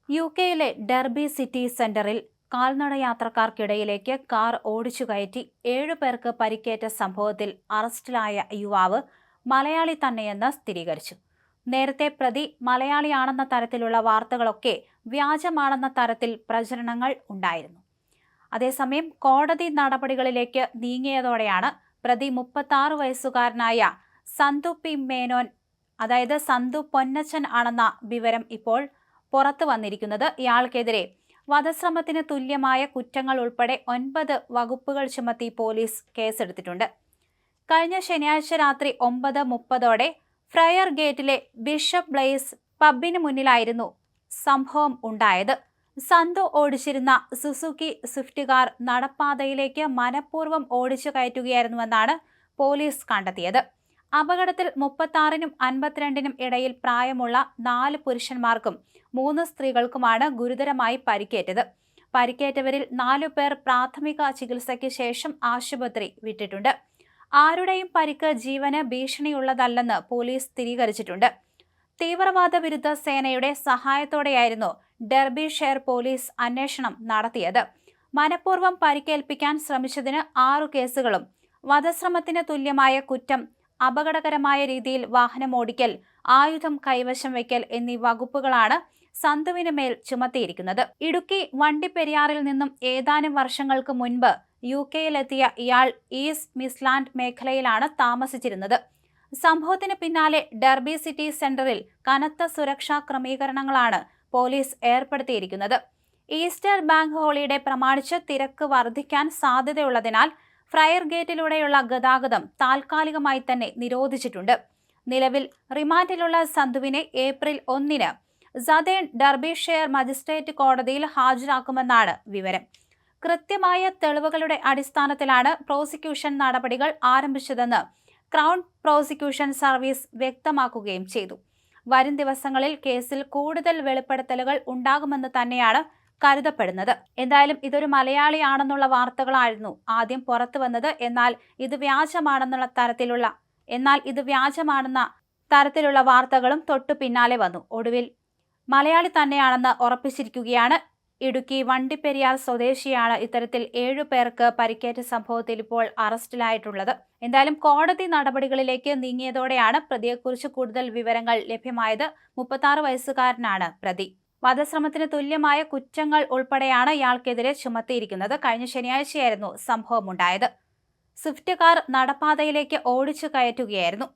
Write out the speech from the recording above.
യുകെയിലെ derby city സെന്ററിൽ കാൽനട യാത്രക്കാർക്കിടയിലേക്ക് car ഓടിച്ചു കയറ്റി 7 പേർക്ക് പരിക്കേറ്റ സംഭവത്തിൽ അറസ്റ്റിലായ യുവാവ് മലയാളി തന്നെയെന്ന് സ്ഥിരീകരിച്ചു. നേരത്തെ പ്രതി മലയാളിയാണെന്ന തരത്തിലുള്ള വാർത്തകളൊക്കെ വ്യാജമാണെന്ന തരത്തിൽ പ്രചരണങ്ങൾ ഉണ്ടായിരുന്നു. അതേസമയം കോടതി നടപടികളിലേക്ക് നീങ്ങിയതോടെയാണ് പ്രതി 36 വയസ്സുകാരനായ സന്തു പി മേനോൻ, അതായത് സന്തു പൊന്നച്ചൻ ആണെന്ന വിവരം ഇപ്പോൾ പുറത്തു വന്നിരിക്കുന്നത്. ഇയാൾക്കെതിരെ വധശ്രമത്തിന് തുല്യമായ കുറ്റങ്ങൾ ഉൾപ്പെടെ 9 വകുപ്പുകൾ ചുമത്തി പോലീസ് കേസെടുത്തിട്ടുണ്ട്. കഴിഞ്ഞ ശനിയാഴ്ച രാത്രി 9:30 ഫ്രയർ ഗേറ്റിലെ ബിഷപ്പ് ബ്ലേസ് പബ്ബിന് മുന്നിലായിരുന്നു സംഭവം ഉണ്ടായത്. സന്തു ഓടിച്ചിരുന്ന സുസുക്കി സ്വിഫ്റ്റ് കാർ നടപ്പാതയിലേക്ക് മനഃപൂർവ്വം ഓടിച്ചു കയറ്റുകയായിരുന്നുവെന്നാണ് പോലീസ് കണ്ടെത്തിയത്. അപകടത്തിൽ 36-നും 52-നും ഇടയിൽ പ്രായമുള്ള 4 പുരുഷന്മാർക്കും 3 സ്ത്രീകൾക്കുമാണ് ഗുരുതരമായി പരിക്കേറ്റത്. പരിക്കേറ്റവരിൽ 4 പേർ പ്രാഥമിക ചികിത്സയ്ക്ക് ശേഷം ആശുപത്രി വിട്ടിട്ടുണ്ട്. ആരുടെയും പരിക്ക് ജീവന് ഭീഷണിയുള്ളതല്ലെന്ന് പോലീസ് സ്ഥിരീകരിച്ചിട്ടുണ്ട്. തീവ്രവാദ വിരുദ്ധ സേനയുടെ സഹായത്തോടെയായിരുന്നു ഡെർബിഷെയർ പോലീസ് അന്വേഷണം നടത്തിയത്. മനഃപൂർവ്വം പരിക്കേൽപ്പിക്കാൻ ശ്രമിച്ചതിന് 6 കേസുകളും, വധശ്രമത്തിന് തുല്യമായ കുറ്റം, അപകടകരമായ രീതിയിൽ വാഹനമോടിക്കൽ, ആയുധം കൈവശം വയ്ക്കൽ എന്നീ വകുപ്പുകളാണ് സന്തുവിന് മേൽ ചുമത്തിയിരിക്കുന്നത്. ഇടുക്കി വണ്ടിപ്പെരിയാറിൽ നിന്നും ഏതാനും വർഷങ്ങൾക്ക് മുൻപ് യുകെയിലെത്തിയ ഇയാൾ ഈസ്റ്റ് മിഡ്ലാൻഡ് മേഖലയിലാണ് താമസിച്ചിരുന്നത്. സംഭവത്തിന് പിന്നാലെ ഡെർബി സിറ്റി സെന്ററിൽ കനത്ത സുരക്ഷാ ക്രമീകരണങ്ങളാണ് പോലീസ് ഏർപ്പെടുത്തിയിരിക്കുന്നത്. ഈസ്റ്റർ ബാങ്ക് ഹോളിഡേ പ്രമാണിച്ച് തിരക്ക് വർദ്ധിക്കാൻ സാധ്യതയുള്ളതിനാൽ ഫ്രയർ ഗേറ്റിലൂടെയുള്ള ഗതാഗതം താൽക്കാലികമായി തന്നെ നിരോധിച്ചിട്ടുണ്ട്. നിലവിൽ റിമാൻഡിലുള്ള സന്തുവിനെ ഏപ്രിൽ 1-ന് സദേൺ ഡെർബിഷെയർ മജിസ്ട്രേറ്റ് കോടതിയിൽ ഹാജരാക്കുമെന്നാണ് വിവരം. കൃത്യമായ തെളിവുകളുടെ അടിസ്ഥാനത്തിലാണ് പ്രോസിക്യൂഷൻ നടപടികൾ ആരംഭിച്ചതെന്ന് ക്രൗൺ പ്രോസിക്യൂഷൻ സർവീസ് വ്യക്തമാക്കുകയും ചെയ്തു. വരും ദിവസങ്ങളിൽ കേസിൽ കൂടുതൽ വെളിപ്പെടുത്തലുകൾ ഉണ്ടാകുമെന്ന് തന്നെയാണ് കരുതപ്പെടുന്നത്. എന്തായാലും ഇതൊരു മലയാളിയാണെന്നുള്ള വാർത്തകളായിരുന്നു ആദ്യം പുറത്തു വന്നത്. എന്നാൽ ഇത് വ്യാജമാണെന്ന തരത്തിലുള്ള വാർത്തകളും തൊട്ടു പിന്നാലെ വന്നു. ഒടുവിൽ മലയാളി തന്നെയാണെന്ന് ഉറപ്പിച്ചിരിക്കുകയാണ്. ഇടുക്കി വണ്ടിപ്പെരിയാർ സ്വദേശിയാണ് ഇത്തരത്തിൽ 7 പേർക്ക് പരിക്കേറ്റ സംഭവത്തിൽ ഇപ്പോൾ അറസ്റ്റിലായിട്ടുള്ളത്. എന്തായാലും കോടതി നടപടികളിലേക്ക് നീങ്ങിയതോടെയാണ് പ്രതിയെക്കുറിച്ച് കൂടുതൽ വിവരങ്ങൾ ലഭ്യമായത്. 36 വയസ്സുകാരനാണ് പ്രതി. വധശ്രമത്തിന് തുല്യമായ കുറ്റങ്ങൾ ഉൾപ്പെടെയാണ് ഇയാൾക്കെതിരെ ചുമത്തിയിരിക്കുന്നത്. കഴിഞ്ഞ ശനിയാഴ്ചയായിരുന്നു സംഭവമുണ്ടായത്. സ്വിഫ്റ്റ് കാർ നടപ്പാതയിലേക്ക് ഓടിച്ചു കയറ്റുകയായിരുന്നു.